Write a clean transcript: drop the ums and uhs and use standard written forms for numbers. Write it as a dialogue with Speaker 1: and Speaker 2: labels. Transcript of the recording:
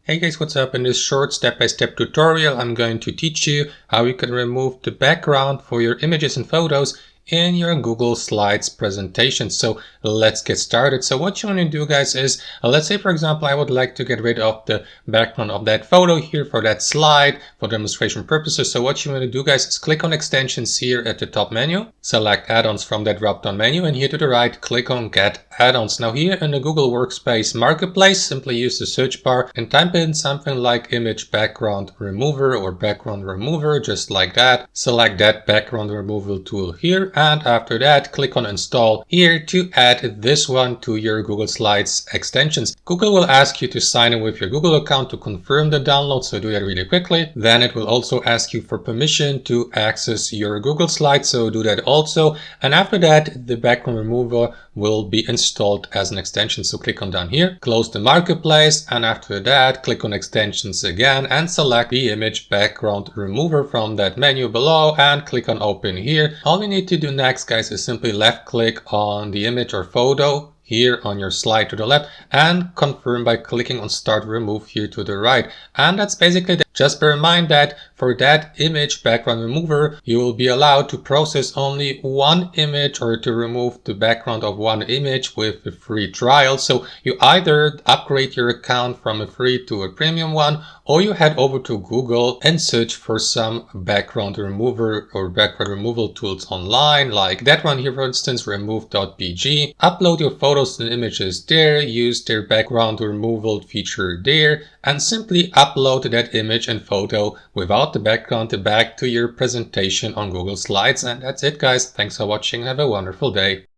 Speaker 1: Hey guys, what's up? In this short step-by-step tutorial, I'm going to teach you how you can remove the background for your images and photos in your Google Slides presentation. So let's get started. So what you want to do, guys, is let's say, for example, I would like to get rid of the background of that photo here for that slide for demonstration purposes. So what you want to do, guys, is click on extensions here at the top menu, select add-ons from that drop-down menu, and here to the right, click on get add-ons. Now here in the Google Workspace Marketplace, simply use the search bar and type in something like image background remover or background remover, just like that. Select that background removal tool here, and after that click on install here to add this one to your Google Slides extensions. Google will ask you to sign in with your Google account to confirm the download, so do that really quickly. Then it will also ask you for permission to access your Google Slides, so do that also. And after that, the background remover will be installed as an extension. So click on down here, close the marketplace, and after that click on extensions again and select the image background remover from that menu below and click on open here. All we need to do next, guys, is simply left click on the image or photo here on your slide to the left and confirm by clicking on start remove here to the right. And that's basically that. Just bear in mind that for that image background remover, you will be allowed to process only one image or to remove the background of one image with a free trial. So you either upgrade your account from a free to a premium one, or you head over to Google and search for some background remover or background removal tools online, like that one here, for instance, remove.bg. Upload your photos and images there, use their background removal feature there, and simply upload that image and photo without the background back to your presentation on Google Slides. And that's it, guys. Thanks for watching. Have a wonderful day.